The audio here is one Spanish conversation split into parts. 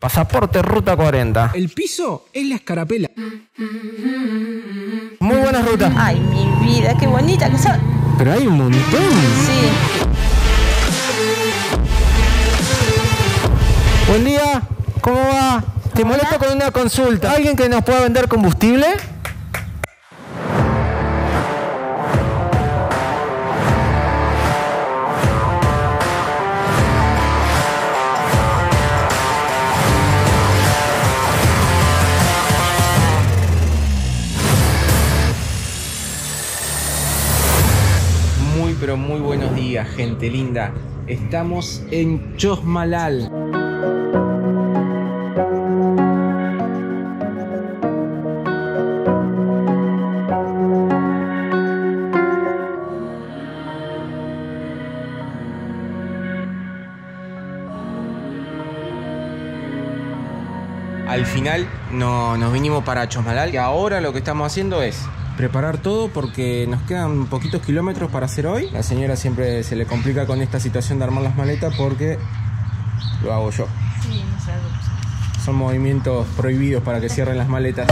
Pasaporte Ruta 40. El piso es la escarapela. Muy buena ruta. Ay, mi vida, qué bonita que son. Pero hay un montón. Sí. Buen día, ¿cómo va? Te molesto con una consulta. ¿Alguien que nos pueda vender combustible? Pero muy buenos días, gente linda. Estamos en Chosmalal. Al final nos vinimos para Chosmalal y ahora lo que estamos haciendo es preparar todo porque nos quedan poquitos kilómetros para hacer hoy. La señora siempre se le complica con esta situación de armar las maletas porque lo hago yo. Sí, no sé. Son movimientos prohibidos para que cierren las maletas.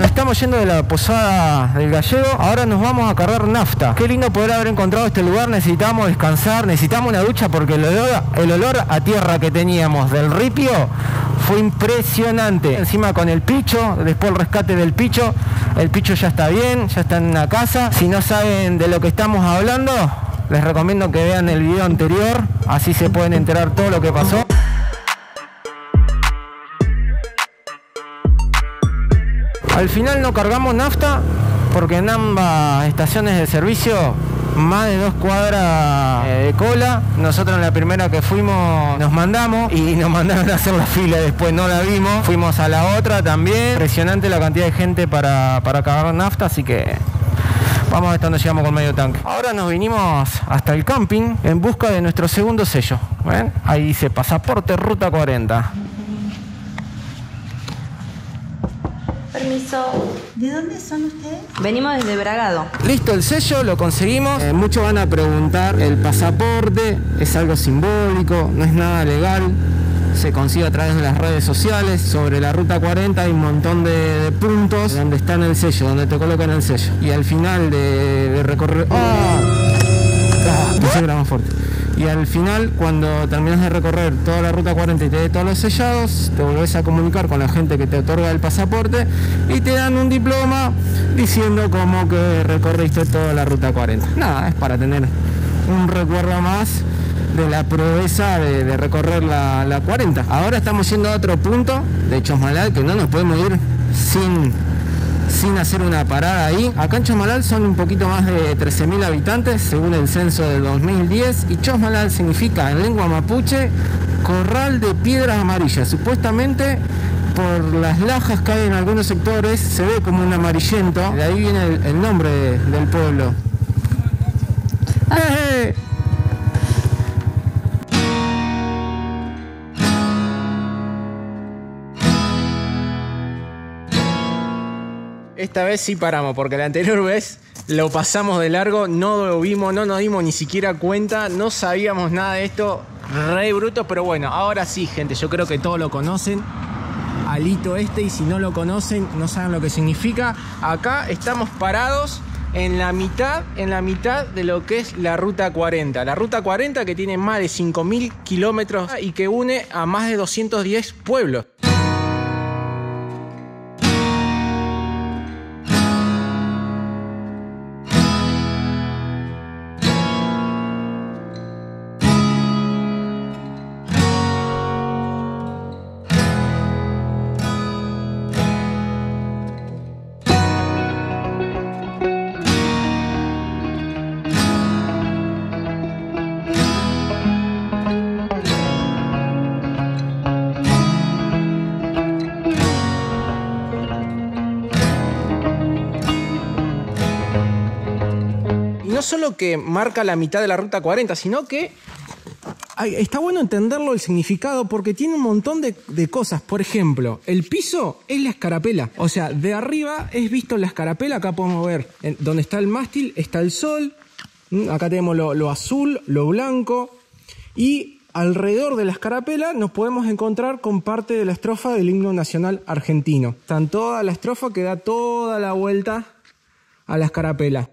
Estamos yendo de la posada del Gallego, ahora nos vamos a cargar nafta. Qué lindo poder haber encontrado este lugar, necesitamos descansar, necesitamos una ducha porque el olor a tierra que teníamos del ripio fue impresionante. Encima con el picho, después el rescate del picho, el picho ya está bien, ya está en una casa. Si no saben de lo que estamos hablando, les recomiendo que vean el video anterior, así se pueden enterar todo lo que pasó. Al final no cargamos nafta porque en ambas estaciones de servicio más de 2 cuadras de cola. Nosotros en la primera que fuimos nos mandamos y nos mandaron a hacer la fila, después no la vimos. Fuimos a la otra también. Impresionante la cantidad de gente para cargar nafta, así que vamos a ver cuando llegamos con medio tanque. Ahora nos vinimos hasta el camping en busca de nuestro segundo sello. ¿Ven? Ahí dice Pasaporte Ruta 40. Permiso. ¿De dónde son ustedes? Venimos desde Bragado. Listo el sello, lo conseguimos. Muchos van a preguntar, el pasaporte es algo simbólico, no es nada legal. Se consigue a través de las redes sociales. Sobre la Ruta 40 hay un montón de puntos donde está en el sello, donde te colocan el sello. Y al final de recorrer... Puse gramo fuerte. Y al final, cuando terminas de recorrer toda la Ruta 40 y te dé todos los sellados, te volvés a comunicar con la gente que te otorga el pasaporte y te dan un diploma diciendo como que recorriste toda la Ruta 40. Nada, es para tener un recuerdo más de la proeza de recorrer la 40. Ahora estamos yendo a otro punto de Chosmalal que no nos podemos ir sin hacer una parada ahí. Acá en Chosmalal son un poquito más de 13.000 habitantes según el censo del 2010 y Chosmalal significa en lengua mapuche corral de piedras amarillas. Supuestamente por las lajas que hay en algunos sectores se ve como un amarillento, de ahí viene el nombre del pueblo. ¡Eh! Esta vez sí paramos, porque la anterior vez lo pasamos de largo, no lo vimos, no nos dimos ni siquiera cuenta, no sabíamos nada de esto, re brutos, pero bueno, ahora sí, gente, yo creo que todos lo conocen, Alito este, y si no lo conocen, no saben lo que significa. Acá estamos parados en la mitad de lo que es la Ruta 40. La Ruta 40 que tiene más de 5.000 kilómetros y que une a más de 210 pueblos. no solo que marca la mitad de la Ruta 40, sino que está bueno entenderlo, el significado, porque tiene un montón de cosas. Por ejemplo, el piso es la escarapela. O sea, de arriba es visto la escarapela. Acá podemos ver donde está el mástil, está el sol. Acá tenemos lo azul, lo blanco. Y alrededor de la escarapela nos podemos encontrar con parte de la estrofa del himno nacional argentino. Está en toda la estrofa que da toda la vuelta a la escarapela.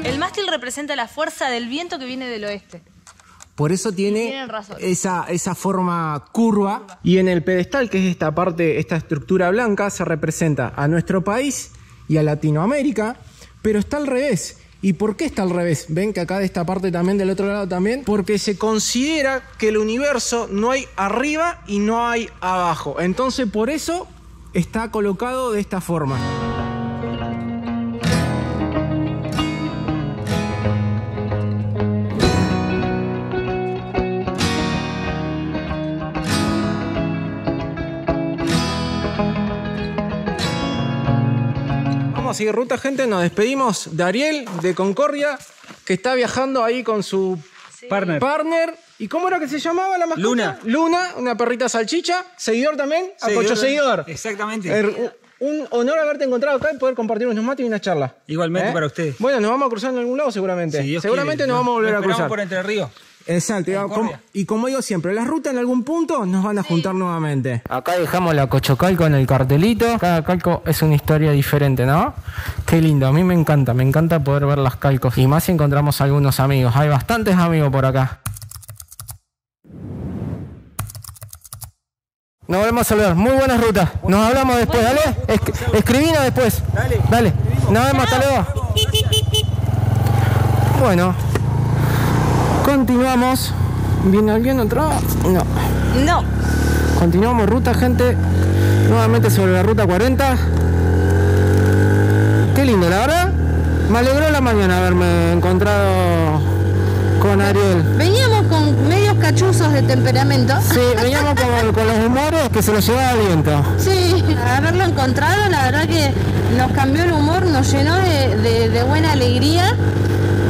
El mástil representa la fuerza del viento que viene del oeste. Por eso tiene esa forma curva. Y en el pedestal, que es esta parte, esta estructura blanca, se representa a nuestro país y a Latinoamérica, pero está al revés. ¿Y por qué está al revés? Ven que acá de esta parte también, del otro lado también. Porque se considera que el universo no hay arriba y no hay abajo. Entonces por eso está colocado de esta forma. Sigue ruta, gente, nos despedimos de Ariel de Concordia, que está viajando ahí con su partner. ¿Y cómo era que se llamaba la mascota? Luna, una perrita salchicha, seguidor también, Apocho seguidor. Exactamente. Un honor haberte encontrado acá y poder compartir unos mates y una charla. Igualmente para ustedes. Bueno, nos vamos a cruzar en algún lado seguramente. Si seguramente nos vamos a volver a cruzar. por Entre Ríos. Exacto, y como digo siempre, las rutas en algún punto nos van a juntar nuevamente. Acá dejamos la Cochocalco en el cartelito. Cada calco es una historia diferente, ¿no? Qué lindo, a mí me encanta poder ver las calcos. Y más si encontramos algunos amigos, hay bastantes amigos por acá. Nos volvemos a saludar, muy buenas rutas. Nos hablamos después, dale. Escribinos después. Dale. Nos vemos, hasta luego. Bueno. Continuamos. ¿Viene alguien otro? No. Continuamos ruta, gente. Nuevamente sobre la ruta 40. Qué lindo, la verdad. Me alegró la mañana haberme encontrado con Ariel. Veníamos con medios cachuzos de temperamento. Sí, veníamos con los humores que se los llevaba el viento. Sí, haberlo encontrado, la verdad que nos cambió el humor, nos llenó de buena alegría,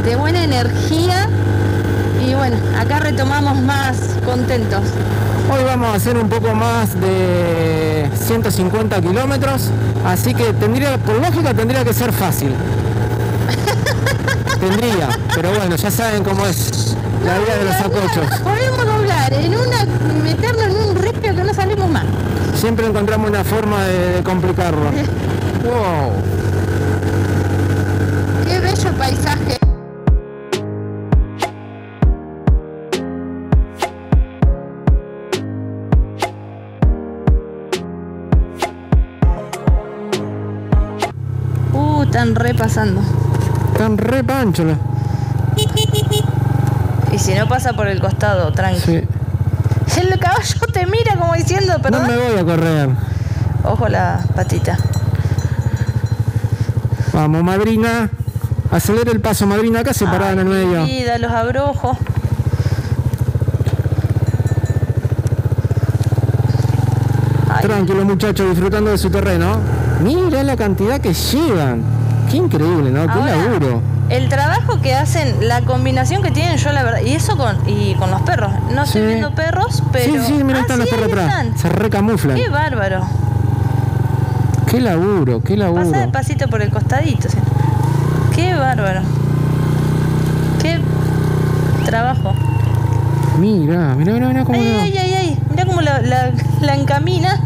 de buena energía. Y bueno, acá retomamos más contentos. Hoy vamos a hacer un poco más de 150 kilómetros, así que por lógica tendría que ser fácil. Pero bueno, ya saben cómo es la vida de los sacochos. Podemos doblar, meternos en un ripio que no salimos más. Siempre encontramos una forma de complicarlo. Wow. Qué bello paisaje. Están repasando. Están re pancholas. Y si no pasa por el costado, tranqui. Sí. El caballo te mira como diciendo, perdón. No me voy a correr. Ojo la patita. Vamos, madrina. Acelera el paso, madrina. Acá separada en el medio. Vida, los abrojos. Tranquilo, muchachos, disfrutando de su terreno. Mira la cantidad que llevan. Qué increíble, ¿no? Qué laburo. El trabajo que hacen, la combinación que tienen, yo la verdad, y eso con los perros. No estoy viendo perros, pero... Sí, mira, están los perros atrás. Se recamuflan. Qué bárbaro. Qué laburo. Pasa despacito por el costadito. ¿Sí? Qué bárbaro. Qué trabajo. Mira cómo... Ay. Mira cómo la encamina.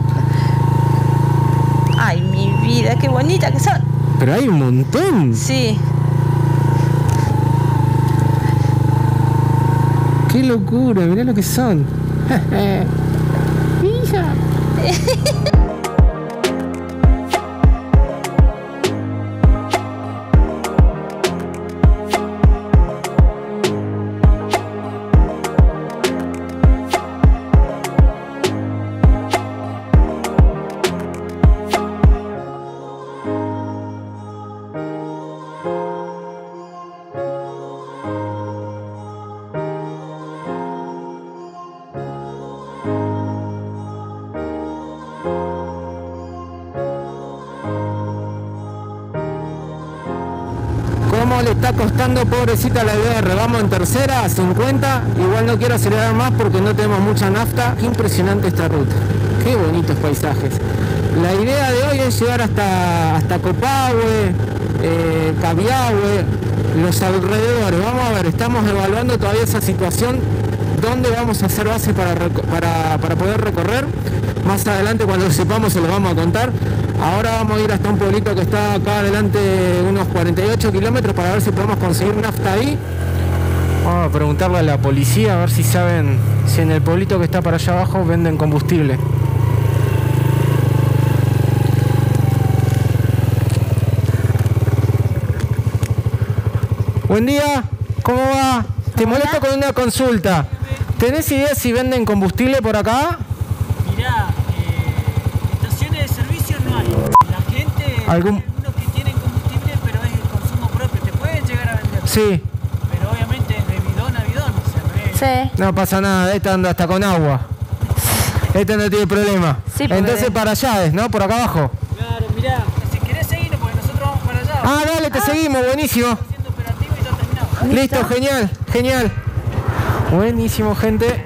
Ay, mi vida, qué bonita que son. Pero hay un montón. Sí. Qué locura, mirá lo que son. Hija. ¿Cómo le está costando, pobrecita, la IBR? Vamos en tercera, a 50. Igual no quiero acelerar más porque no tenemos mucha nafta. Qué impresionante esta ruta. Qué bonitos paisajes. La idea de hoy es llegar hasta Copahue, Cabiahue, los alrededores. Vamos a ver, estamos evaluando todavía esa situación. ¿Dónde vamos a hacer base para poder recorrer? Más adelante, cuando lo sepamos, se los vamos a contar. Ahora vamos a ir hasta un pueblito que está acá adelante, unos 48 kilómetros, para ver si podemos conseguir nafta ahí. Vamos a preguntarle a la policía a ver si saben si en el pueblito que está para allá abajo venden combustible. Buen día, ¿cómo va? Te molesto con una consulta. ¿Tenés idea si venden combustible por acá? Mirá, estaciones de servicio no hay. La gente, hay algunos que tienen combustible, pero es el consumo propio. Te pueden llegar a vender. Sí. Pero obviamente es de bidón a bidón. O sea, no es... Sí. No pasa nada, esta anda hasta con agua. Esta no tiene problema. Sí, entonces para allá es, ¿no? Por acá abajo. Claro, mirá, si querés seguirnos, porque nosotros vamos para allá. Ah, dale, te seguimos, buenísimo. Haciendo operativo y ya terminamos. Listo, genial, genial. Buenísimo, gente.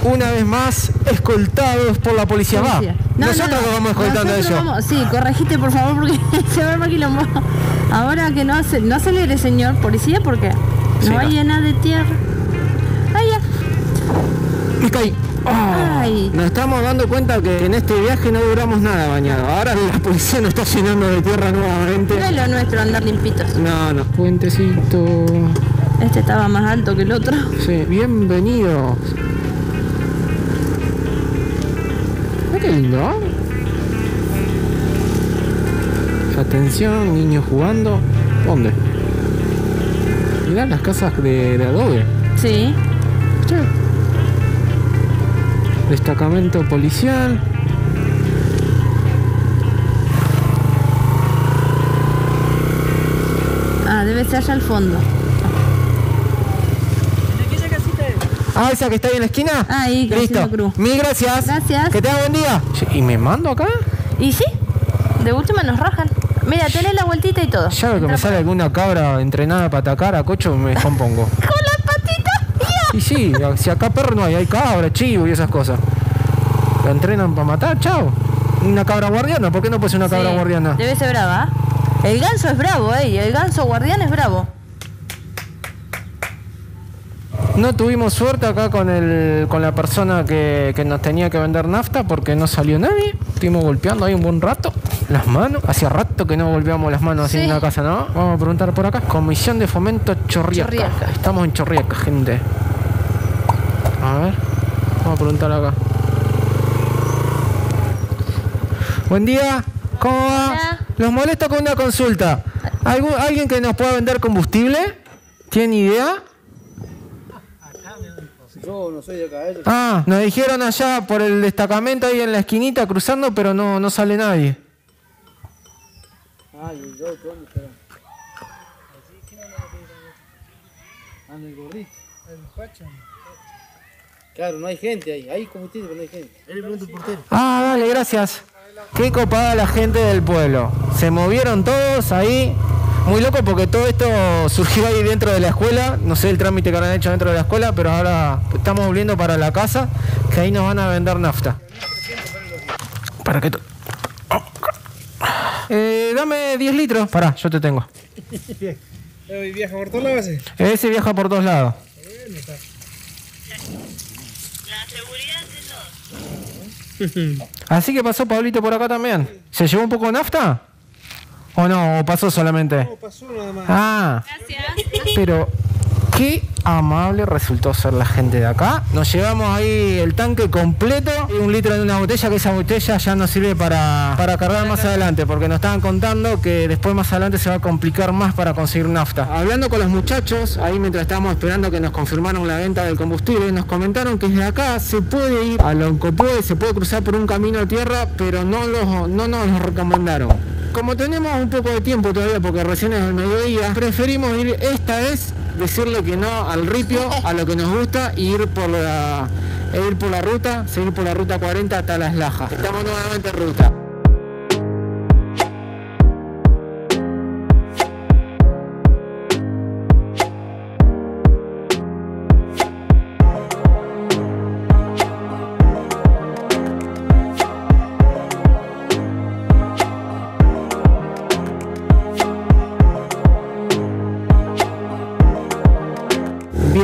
Una vez más, escoltados por la policía. Va. Nosotros lo vamos escoltando a ellos. Sí, corregiste por favor porque se va a quilombo. Ahora que no acelere, señor policía, porque Sí, no va a llenar de tierra. Ay, ya. Me caí. Oh, Ay. nos estamos dando cuenta que en este viaje no duramos nada bañado. Ahora la policía nos está llenando de tierra nuevamente. No es lo nuestro andar limpitos. No. Puentecito. Este estaba más alto que el otro. Sí, bienvenidos. Qué lindo, ¿eh? Atención, niños jugando. ¿Dónde? Mirá las casas de adobe. Sí. Sí. Destacamento policial. Ah, debe ser allá al fondo. ¿En aquella casita es? Ah, esa que está ahí en la esquina. Ahí, listo. haciendo cruz. Mil gracias. Gracias. Que tenga buen día. ¿Y me mando acá? ¿Y sí? De última nos rajan. Mira, tenés la vueltita y todo. Ya veo que Entra me sale por- alguna cabra entrenada para atacar a Cocho y me descompongo. ¡Con las patitas! ¡Ya! Y sí, si acá perro no hay cabra, chivo y esas cosas. La entrenan para matar, chao. Una cabra guardiana, ¿por qué no puede ser una cabra Sí, guardiana? debe ser brava. El ganso es bravo, y el ganso guardián es bravo. No tuvimos suerte acá con la persona que nos tenía que vender nafta porque no salió nadie. Estuvimos golpeando ahí un buen rato las manos. Hacía rato que no golpeamos las manos así Sí. en la casa, ¿no? Vamos a preguntar por acá. Comisión de Fomento Chorriaca. Chorriaca. Estamos en Chorriaca, gente. A ver, vamos a preguntar acá. Buen día, ¿cómo va? Hola. Los molesto con una consulta. ¿Alguien que nos pueda vender combustible? ¿Tiene idea? Yo no soy de acá, ellos. Ah, nos dijeron allá por el destacamento ahí en la esquinita cruzando, pero no sale nadie. Ay, yo, ¿dónde estará? Anda el gordito. El Pacho. Claro, no hay gente ahí. Hay combustible, pero no hay gente. Él le pregunta al portero. Ah, dale, gracias. Qué copada la gente del pueblo. Se movieron todos ahí. Muy loco porque todo esto surgió ahí dentro de la escuela. No sé el trámite que habrán hecho dentro de la escuela, pero ahora estamos volviendo para la casa, que ahí nos van a vender nafta. ¿Para qué? Dame 10 litros. Pará, yo te tengo. ¿Hoy viaja por toda la base? Ese viaja por todos lados. Así que pasó Pablito por acá también. ¿Se llevó un poco de nafta? ¿O no? ¿O pasó solamente? No, pasó nada más. Ah, pero qué amable resultó ser la gente de acá. Nos llevamos ahí el tanque completo y 1 litro en una botella, que esa botella ya nos sirve para cargar más adelante, porque nos estaban contando que después más adelante se va a complicar más para conseguir nafta. Hablando con los muchachos, ahí mientras estábamos esperando que nos confirmaron la venta del combustible, nos comentaron que desde acá se puede ir a Loncopuede, se puede cruzar por un camino a tierra, pero no nos lo recomendaron. Como tenemos un poco de tiempo todavía, porque recién es el mediodía, preferimos ir esta vez, decirle que no al ripio, a lo que nos gusta, y ir por la ruta, seguir por la ruta 40 hasta Las Lajas. Estamos nuevamente en ruta.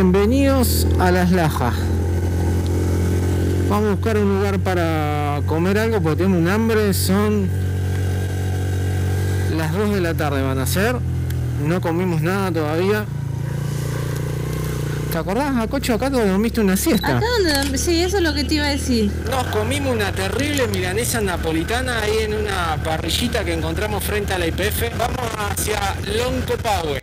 Bienvenidos a Las Lajas. Vamos a buscar un lugar para comer algo porque tenemos un hambre. Son las 2 de la tarde van a ser. No comimos nada todavía. ¿Te acordás, Acocho? Acá te dormiste una siesta. Acá donde... Sí, eso es lo que te iba a decir. Nos comimos una terrible milanesa napolitana ahí en una parrillita que encontramos frente a la YPF. Vamos hacia Loncopaue.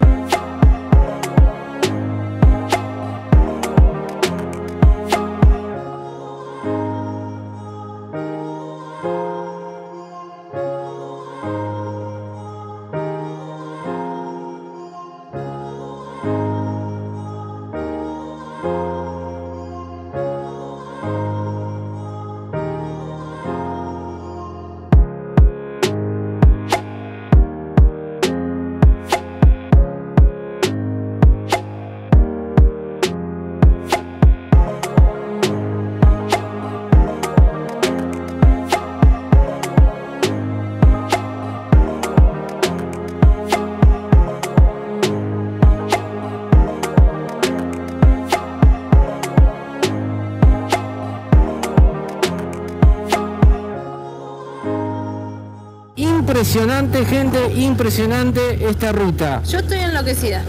Impresionante, gente, impresionante esta ruta. Yo estoy enloquecida.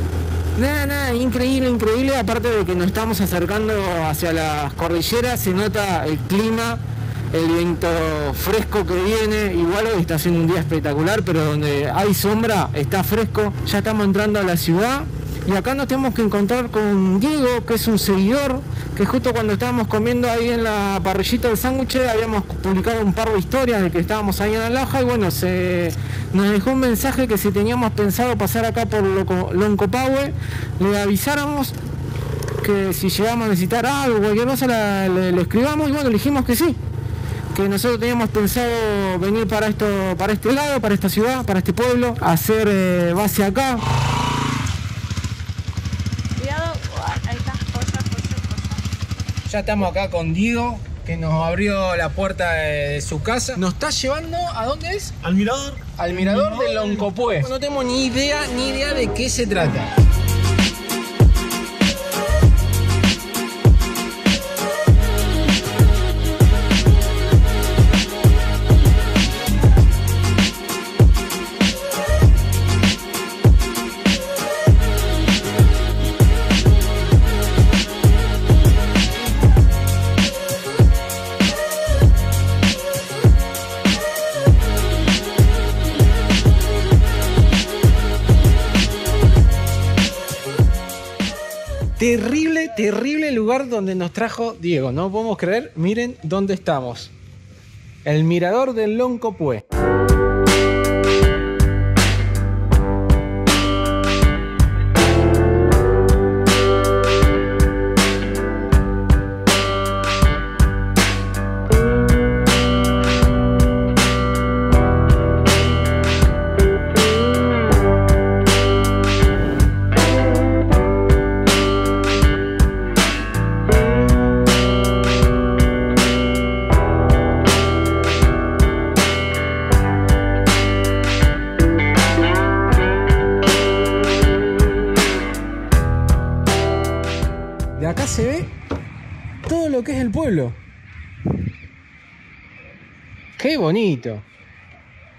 Nada, increíble, increíble. Aparte de que nos estamos acercando hacia las cordilleras, se nota el clima, el viento fresco que viene. Igual hoy está haciendo un día espectacular, pero donde hay sombra está fresco. Ya estamos entrando a la ciudad y acá nos tenemos que encontrar con Diego, que es un seguidor, que justo cuando estábamos comiendo ahí en la parrillita del sándwich habíamos publicado un par de historias de que estábamos ahí en La Laja y bueno, nos dejó un mensaje que si teníamos pensado pasar acá por Loncopaue, le avisáramos que si llegamos a necesitar algo, cualquier cosa le escribamos y bueno, le dijimos que sí, que nosotros teníamos pensado venir para este lado, para esta ciudad, para este pueblo, hacer base acá. Ya estamos acá con Diego, que nos abrió la puerta de su casa. ¿Nos está llevando a dónde es? Al mirador. Al mirador de Loncopaue. No tenemos ni idea de qué se trata. Terrible lugar donde nos trajo Diego. No podemos creer. Miren dónde estamos. El mirador del Loncopaue. Acá se ve todo lo que es el pueblo. Qué bonito.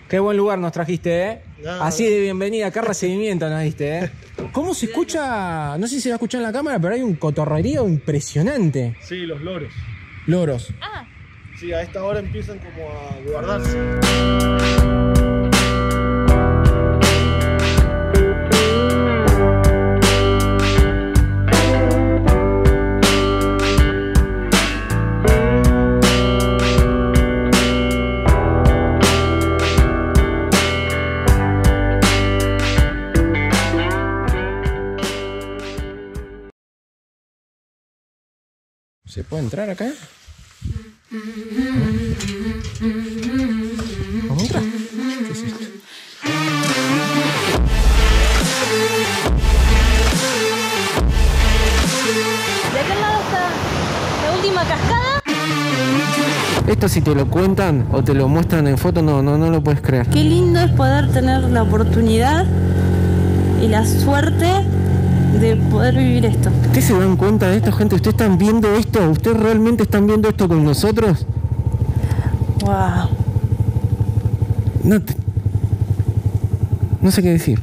Qué buen lugar nos trajiste, ¿eh? Así de bienvenida, acá recibimiento nos diste, ¿eh? ¿Cómo se escucha? No sé si se va a escuchar en la cámara, pero hay un cotorrerío impresionante. Sí, los loros. Loros. Ah. Sí, a esta hora empiezan como a guardarse. ¿Se puede entrar acá? ¿Vamos a entrar? ¿Qué es esto? De aquel lado está la última cascada. Esto si te lo cuentan o te lo muestran en foto no lo puedes creer. Qué lindo es poder tener la oportunidad y la suerte de poder vivir esto. ¿Ustedes se dan cuenta de esto, gente? ¿Ustedes están viendo esto? ¿Ustedes realmente están viendo esto con nosotros? Wow. No sé qué decir.